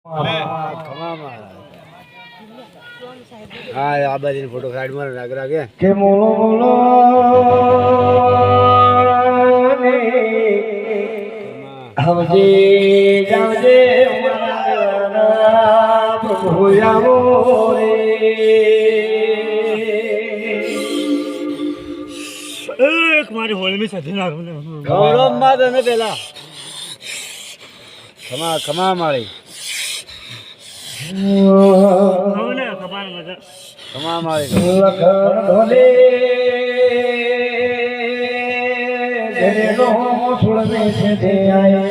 હા આ બધી ફોટો સાઈડ માં રાગ રાગે કે મોલો મોલો હમજી જાવજે મારા પ્રભુ આવો રે એક મારી હોળમી સાથે ના રહું ગૌરવ માં તને પેલા ખમા ખમા માળી હવે ખબર મજા ખમા માળી લખન ઢોલે જેને નો સુળમે છે તે આય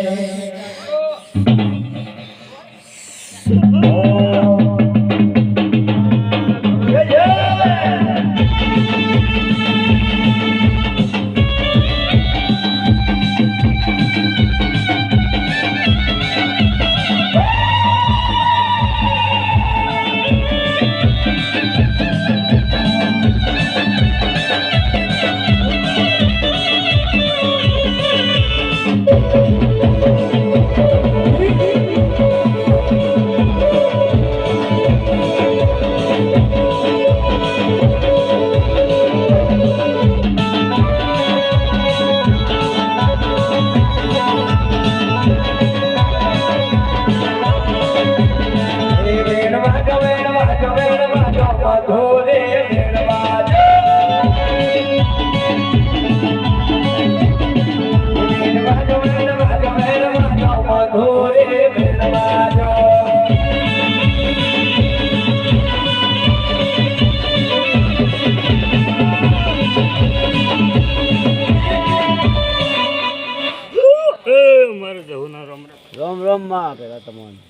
રોમ રોમ માં પેલા તમને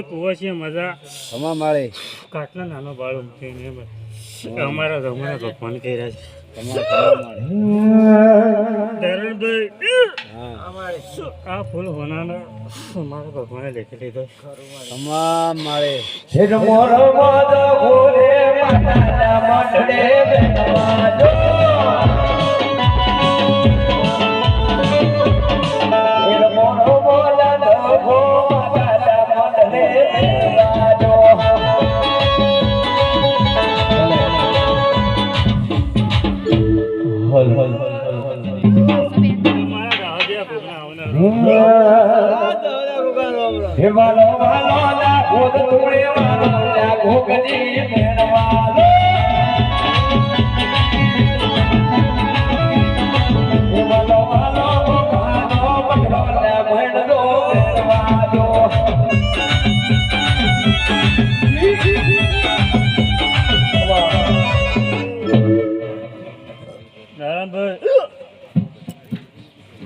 કુવાશી મજા ખમા માળી કાટલા નાનો બાળો મૂકીને અમારા રમણા ભગવાન કહી રહ્યા છે ખમા ખમા માળી ધરણભાઈ હા આ ફૂલ હોનાનો મારા ભગવાને લેખી લીધો ખમા માળી સિર મોર માદા ગોરે માતા મંડળે બેનવાજો સિર મોર માદા ગો માતા મંડળે બેનવાજો હલ હલ મારા રાહડિયા ભગવાન આવના હે વાલો વાલો ના ગોદ તુણે વાલો ના ગોગજી મેણવાલો હે વાલો વાલો ગોગાનો પટલો ના મેણલો મેણવાલો નારાયણભાઈ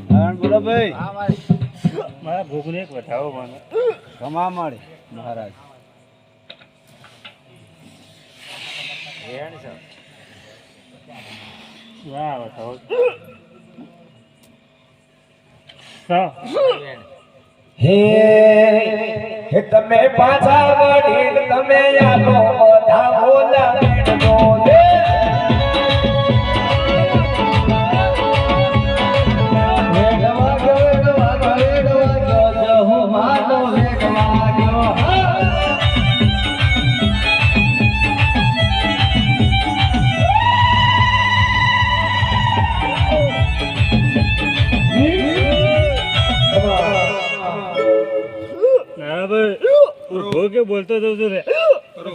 નારાયણ બોલો ભાઈ મારા ભોગને એક વધાવો મને ખમા માળી મહારાજ વાહ વધાવો સા હે હે તમે પાછા વડીલ તમે આલો બધા બોલા મેણલો લે ભોગે બોલતો જઉં છું રે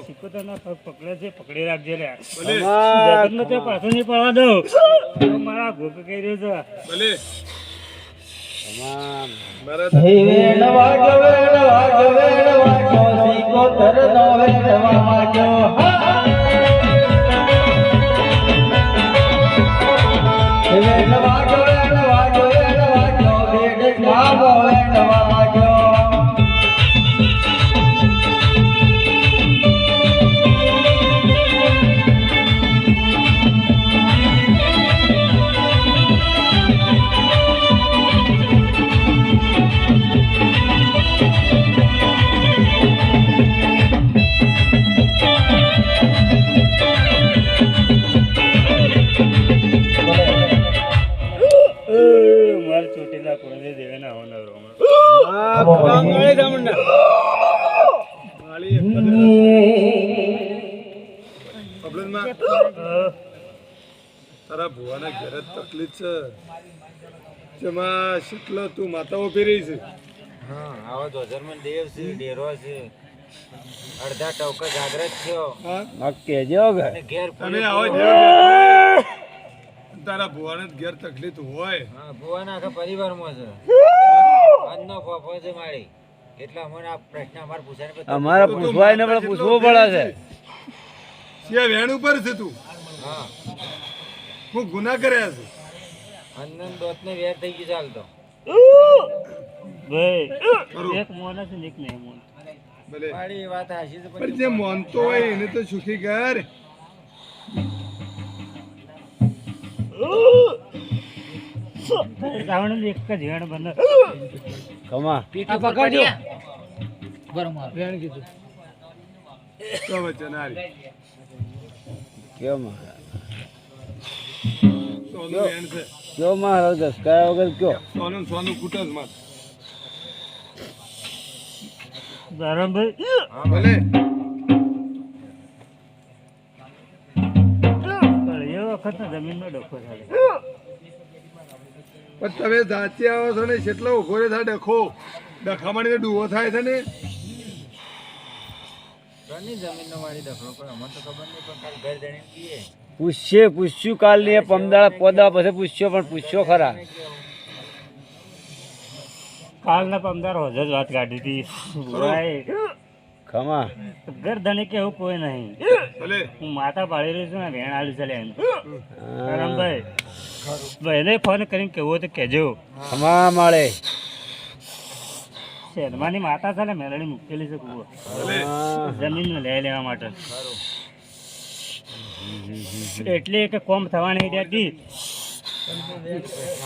સિકોતરના પગ પકડે છે પકડી રાખજે રે ખમા જગતનો તે પાછો નહીં પડવા દઉં મારા ભોગ કહી રહ્યો છે ખમા હે વેણવાજો સિકોતર નો વેણવાજો હે વેણવાજો બેડ ગામો વેણવાજો આ ખમા માળી જામંડા માળી એક જ અબલનમાં તારા ભુવાના ઘેર જ તકલીફ છે જેમાં કેટલો તું માતાઓ ફેરી છે હા આવા ધોધરમાં દેવ છે ડેરો છે અડધા ટોકા જાગ્રત થયો હા કેજો અને ઘેર અને આવો તારા ભુવાને ઘેર તકલીફ હોય હા ભુવાના આખા પરિવારમાં છે અન્નો ફોફો છે મારી એટલા મને આ પ્રશ્ન અમારે પૂછાને અમારા પૂછવાય ને પણ પૂછવું પડે છે સિયા વેણ ઉપર છે તું હા હું ગુના કર્યા છે અન્નન દોતને વેર થઈ ગયું ચાલતો ભાઈ એક મોન છે ને એક નહીં મોન ભલે મારી એ વાત હાચી છે પણ જે માનતો હોય એને તો સુખી કર રાવણ એક જ વેણ બને કમા પીઠી પકડજો તો વચનારી કેમ સોનું વેણ છે કયો મહારાજ દસકાયા વગર કયો સોનું કૂટસ માં ધરમભાઈ ભલે એ વખત જમીનનો ડખો થાય પણ તમે જાતી આવો છો ને કેટલો ઉભો રે થાય ડખો ડખામણી ડૂવો થાય છે ને ઘરની જમીનનો મારી દખલો પણ અમને તો ખબર નહીં પણ ખાલી ઘર જણીને કીએ પૂછ્યું કાલ ને પમદાળા પોદા પછી પૂછ્યો પણ પૂછ્યો ખરા કાલના 15 રોજ જ વાત કાઢી હતી ભાઈ ખમા ઘર ધણી કે એવું કોઈ નહીં ભલે હું માતા પાડી રહ્યો છું ને વેણ આલી ચાલે એમ રામભાઈ ભાઈને ફોન કરીને કેવું તો કહેજો ખમા માળે શેરમાની માતા છે ને મેલડી મૂકેલી છે કુવો જમીન લઈ લેવા માટે એટલે કે કોમ થવાની હતી